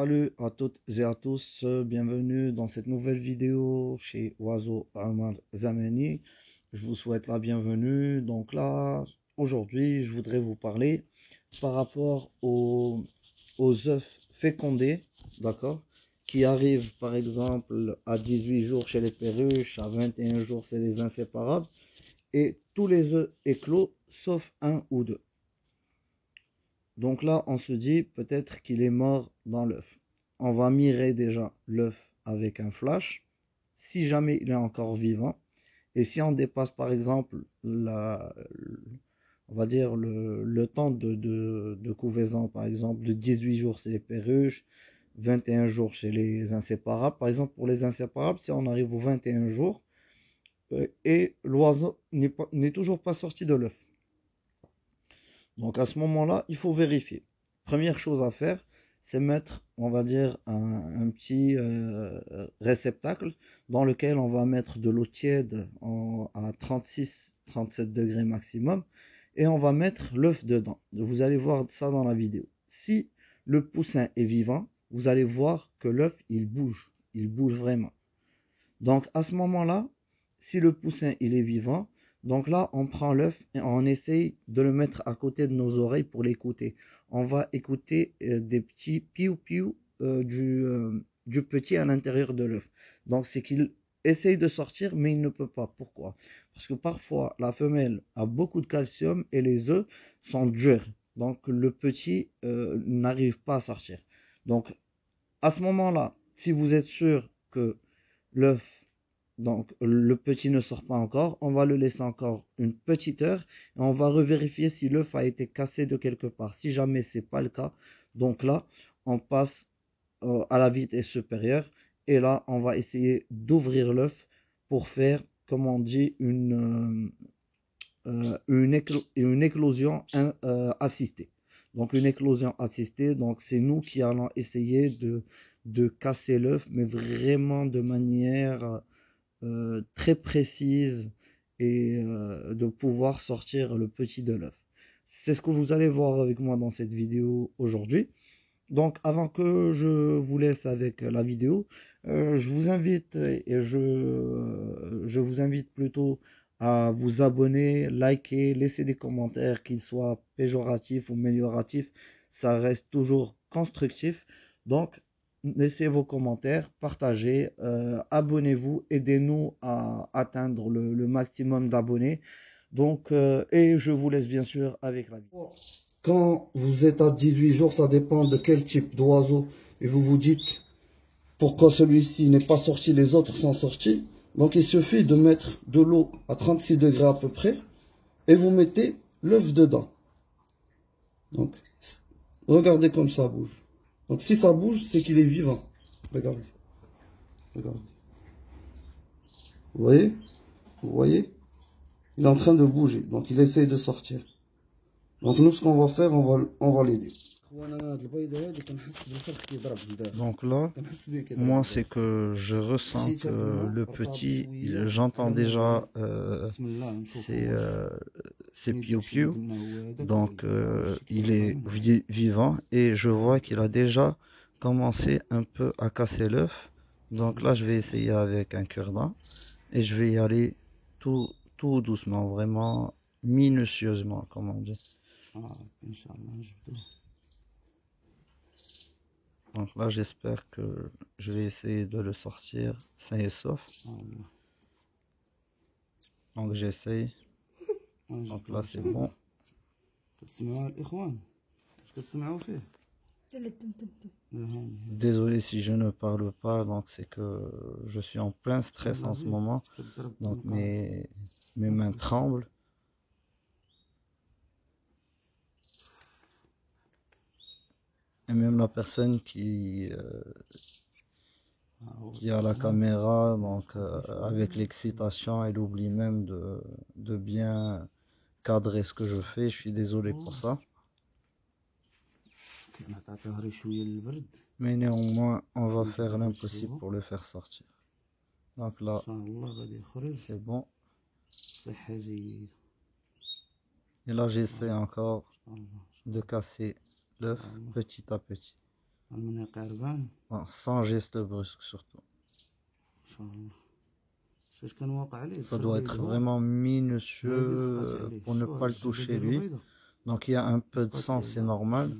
Salut à toutes et à tous, bienvenue dans cette nouvelle vidéo chez Oiseau Omar Zamani. Je vous souhaite la bienvenue. Donc là, aujourd'hui, je voudrais vous parler par rapport aux œufs fécondés, d'accord, qui arrivent par exemple à 18 jours chez les perruches, à 21 jours chez les inséparables, et tous les œufs éclos sauf un ou deux. Donc là, on se dit peut-être qu'il est mort dans l'œuf. On va mirer déjà l'œuf avec un flash, si jamais il est encore vivant. Et si on dépasse par exemple on va dire le temps de couvaison, par exemple de 18 jours chez les perruches, 21 jours chez les inséparables. Par exemple pour les inséparables, si on arrive aux 21 jours et l'oiseau n'est toujours pas sorti de l'œuf. Donc à ce moment-là, il faut vérifier. Première chose à faire, c'est mettre, on va dire, un petit réceptacle dans lequel on va mettre de l'eau tiède à 36-37 degrés maximum et on va mettre l'œuf dedans. Vous allez voir ça dans la vidéo. Si le poussin est vivant, vous allez voir que l'œuf, il bouge vraiment. Donc à ce moment-là, si le poussin, il est vivant, donc là, on prend l'œuf et on essaye de le mettre à côté de nos oreilles pour l'écouter. On va écouter des petits piou-piou du petit à l'intérieur de l'œuf. Donc c'est qu'il essaye de sortir, mais il ne peut pas. Pourquoi? Parce que parfois, la femelle a beaucoup de calcium et les œufs sont durs. Donc le petit n'arrive pas à sortir. Donc à ce moment-là, si vous êtes sûr que l'œuf, donc le petit ne sort pas encore, on va le laisser encore une petite heure et on va revérifier si l'œuf a été cassé de quelque part. Si jamais c'est pas le cas, donc là on passe à la vitesse supérieure et là on va essayer d'ouvrir l'œuf pour faire, comme on dit, une éclosion assistée. Donc une éclosion assistée, donc c'est nous qui allons essayer de casser l'œuf, mais vraiment de manière très précise et de pouvoir sortir le petit de l'œuf. C'est ce que vous allez voir avec moi dans cette vidéo aujourd'hui. Donc avant que je vous laisse avec la vidéo, je vous invite je vous invite plutôt à vous abonner, liker, laisser des commentaires, qu'ils soient péjoratifs ou amélioratifs, ça reste toujours constructif. Donc laissez vos commentaires, partagez, abonnez-vous, aidez-nous à atteindre le maximum d'abonnés. Donc, et je vous laisse bien sûr avec la vidéo. Quand vous êtes à 18 jours, ça dépend de quel type d'oiseau. Et vous vous dites, pourquoi celui-ci n'est pas sorti, les autres sont sortis. Donc il suffit de mettre de l'eau à 36 degrés à peu près. Et vous mettez l'œuf dedans. Donc, regardez comme ça bouge. Donc si ça bouge, c'est qu'il est vivant. Regardez. Regardez. Vous voyez? Vous voyez? Il est en train de bouger. Donc il essaye de sortir. Donc nous, ce qu'on va faire, on va l'aider. Donc là, moi, c'est que je ressens que le petit, j'entends déjà ses piou-piou. Donc il est vivant et je vois qu'il a déjà commencé un peu à casser l'œuf. Donc là, je vais essayer avec un cure-dent et je vais y aller tout doucement, vraiment minutieusement, comme on dit. Donc là, j'espère que je vais essayer de le sortir sain et sauf. Donc j'essaye. Donc là, c'est bon. Désolé si je ne parle pas, donc c'est que je suis en plein stress en ce moment. Donc mes mains tremblent. Et même la personne qui a la caméra, donc avec l'excitation, elle oublie même de bien cadrer ce que je fais. Je suis désolé pour ça. Mais néanmoins, on va faire l'impossible pour le faire sortir. Donc là, c'est bon. Et là, j'essaie encore de casser l'œuf petit à petit. Bon, sans geste brusque surtout. Ça doit être vraiment minutieux pour ne pas le toucher lui. Donc il y a un peu de sang, c'est normal.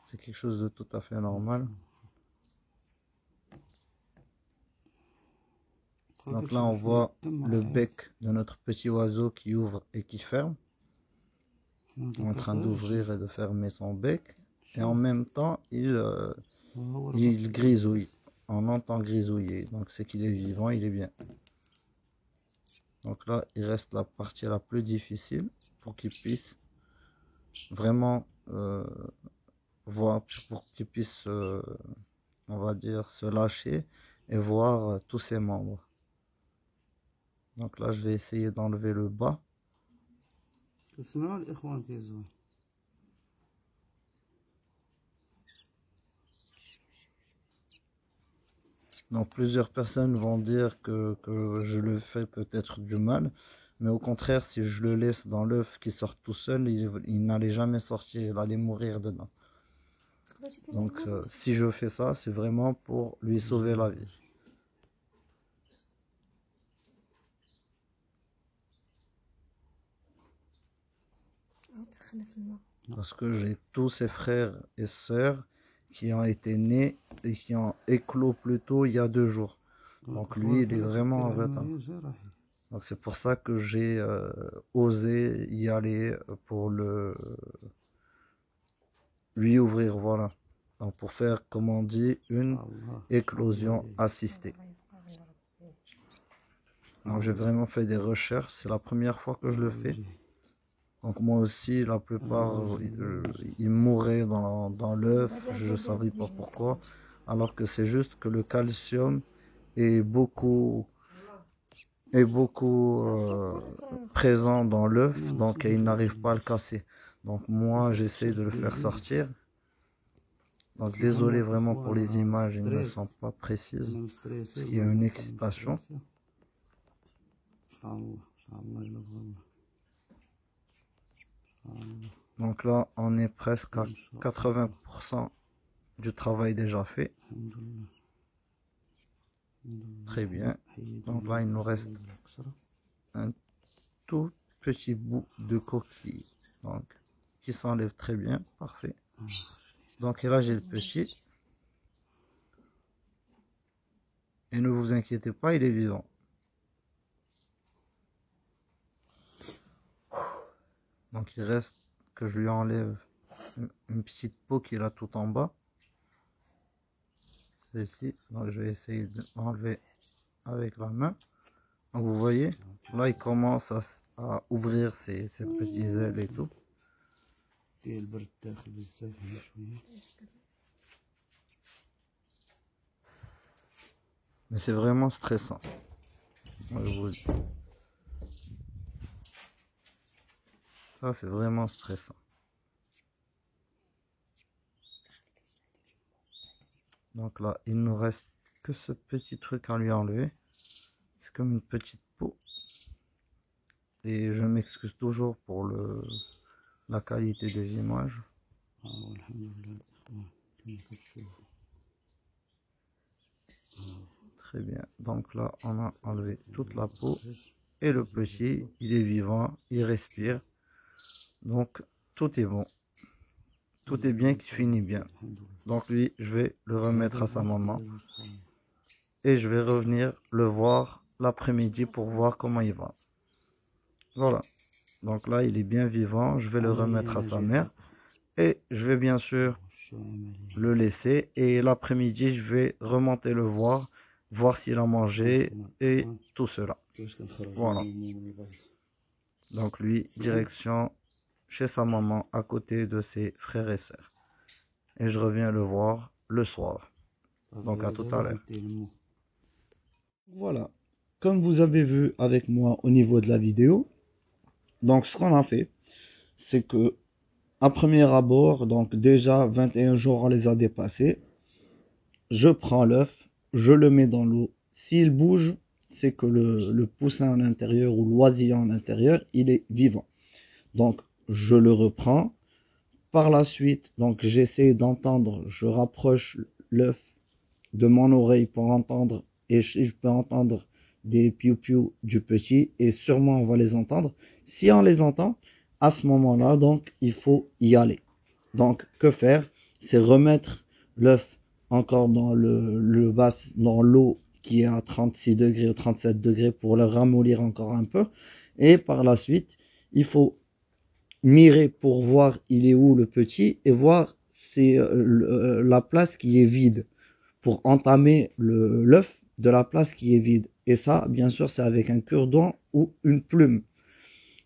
C'est quelque chose de tout à fait normal. Donc là on voit le bec de notre petit oiseau qui ouvre et qui ferme. En train d'ouvrir et de fermer son bec. Et en même temps il grisouille. On entend grisouiller. Donc c'est qu'il est vivant, il est bien. Donc là il reste la partie la plus difficile pour qu'il puisse vraiment voir, pour qu'il puisse on va dire se lâcher et voir tous ses membres. Donc là je vais essayer d'enlever le bas. Donc plusieurs personnes vont dire que je le fais peut-être du mal, mais au contraire, si je le laisse dans l'œuf qui sort tout seul, il n'allait jamais sortir, il allait mourir dedans. Donc si je fais ça, c'est vraiment pour lui sauver la vie. Parce que j'ai tous ses frères et sœurs qui ont été nés et qui ont éclos plus tôt il y a 2 jours. Donc lui, il est vraiment en retard. Donc c'est pour ça que j'ai osé y aller pour lui ouvrir, voilà. Donc pour faire, comme on dit, une éclosion assistée. Donc j'ai vraiment fait des recherches, c'est la première fois que je le fais. Donc moi aussi, la plupart, ils mouraient dans l'œuf, je ne savais pas pourquoi. Alors que c'est juste que le calcium est beaucoup présent dans l'œuf, donc il n'arrive pas à le casser. Donc moi, j'essaie de le faire sortir. Donc désolé vraiment pour les images, elles ne sont pas précises, parce qu'il y a une excitation. Donc là, on est presque à 80% du travail déjà fait. Très bien. Donc là, il nous reste un tout petit bout de coquille. Donc, qui s'enlève très bien. Parfait. Donc là, j'ai le petit. Et ne vous inquiétez pas, il est vivant. Donc il reste que je lui enlève une petite peau qui est là tout en bas. Celle-ci. Donc je vais essayer de l'enlever avec la main. Donc vous voyez, là il commence à ouvrir ses petits ailes et tout. Mais c'est vraiment stressant. Moi, je vous dis. Ça c'est vraiment stressant. Donc là, il ne nous reste que ce petit truc à lui enlever. C'est comme une petite peau. Et je m'excuse toujours pour la qualité des images. Très bien. Donc là, on a enlevé toute la peau. Et le petit, il est vivant, il respire. Donc, tout est bon. Tout est bien qui finit bien. Donc lui, je vais le remettre à sa maman. Et je vais revenir le voir l'après-midi pour voir comment il va. Voilà. Donc là, il est bien vivant. Je vais le remettre à sa mère. Et je vais bien sûr le laisser. Et l'après-midi, je vais remonter le voir. Voir s'il a mangé et tout cela. Voilà. Donc lui, direction chez sa maman à côté de ses frères et sœurs. Et je reviens le voir le soir. Donc à tout à l'heure. Voilà. Comme vous avez vu avec moi au niveau de la vidéo, donc ce qu'on a fait, c'est que à premier abord, donc déjà 21 jours on les a dépassés. Je prends l'œuf, je le mets dans l'eau. S'il bouge, c'est que le poussin à l'intérieur ou l'oisillon à l'intérieur, il est vivant. Donc je le reprends. par la suite, donc j'essaie d'entendre, je rapproche l'œuf de mon oreille pour entendre, et je peux entendre des piou-piou du petit, et sûrement on va les entendre. Si on les entend, à ce moment-là, donc il faut y aller. Donc que faire? C'est remettre l'œuf encore dans dans l'eau qui est à 36 degrés ou 37 degrés pour le ramollir encore un peu. Et par la suite, il faut mirer pour voir il est où le petit et voir c'est la place qui est vide pour entamer l'œuf de la place qui est vide. Et ça, bien sûr, c'est avec un cure-dent ou une plume.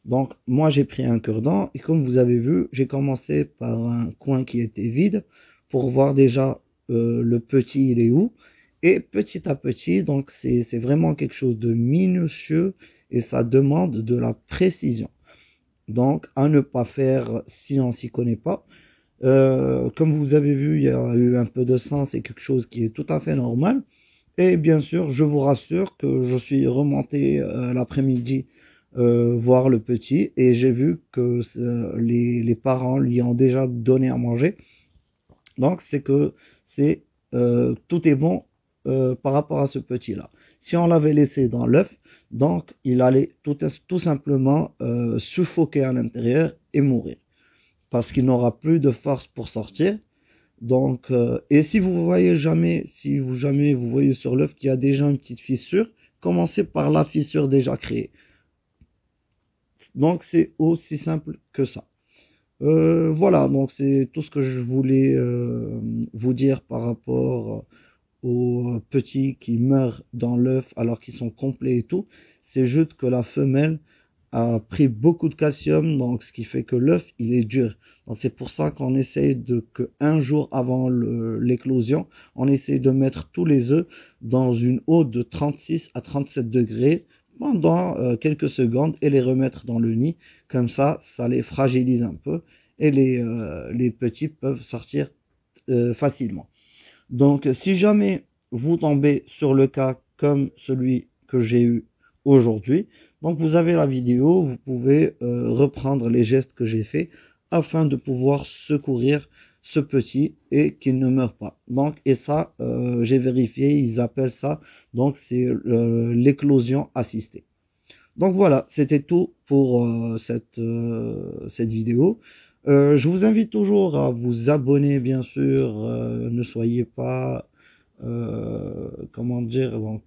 Donc, moi, j'ai pris un cure-dent et comme vous avez vu, j'ai commencé par un coin qui était vide pour voir déjà le petit, il est où. Et petit à petit, donc c'est vraiment quelque chose de minutieux et ça demande de la précision. Donc, à ne pas faire si on s'y connaît pas. Comme vous avez vu, il y a eu un peu de sang, c'est quelque chose qui est tout à fait normal. Et bien sûr, je vous rassure que je suis remonté l'après-midi voir le petit et j'ai vu que les parents lui ont déjà donné à manger. Donc, c'est que tout est bon par rapport à ce petit-là. Si on l'avait laissé dans l'œuf, donc il allait tout simplement suffoquer à l'intérieur et mourir parce qu'il n'aura plus de force pour sortir. Donc, et si vous voyez jamais vous voyez sur l'œuf qu'il y a déjà une petite fissure, commencez par la fissure déjà créée. Donc, c'est aussi simple que ça. Voilà, donc c'est tout ce que je voulais vous dire par rapport aux petits qui meurent dans l'œuf alors qu'ils sont complets et tout. C'est juste que la femelle a pris beaucoup de calcium, donc ce qui fait que l'œuf il est dur. Donc c'est pour ça qu'on essaye que un jour avant l'éclosion, on essaye de mettre tous les œufs dans une eau de 36 à 37 degrés pendant quelques secondes et les remettre dans le nid. Comme ça les fragilise un peu et les petits peuvent sortir facilement. Donc si jamais vous tombez sur le cas comme celui que j'ai eu aujourd'hui, donc vous avez la vidéo, vous pouvez reprendre les gestes que j'ai fait afin de pouvoir secourir ce petit et qu'il ne meure pas. Donc et ça j'ai vérifié, ils appellent ça, donc c'est l'éclosion assistée. Donc voilà, c'était tout pour cette vidéo. Je vous invite toujours à vous abonner, bien sûr. Ne soyez pas, comment dire, donc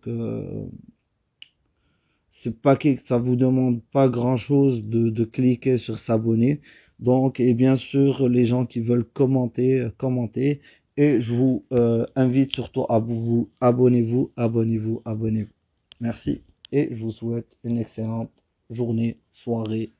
c'est pas que ça vous demande pas grand-chose de cliquer sur s'abonner. Donc et bien sûr les gens qui veulent commenter, commentez. Et je vous invite surtout à vous abonnez-vous, abonnez-vous, abonnez-vous. Merci et je vous souhaite une excellente journée, soirée.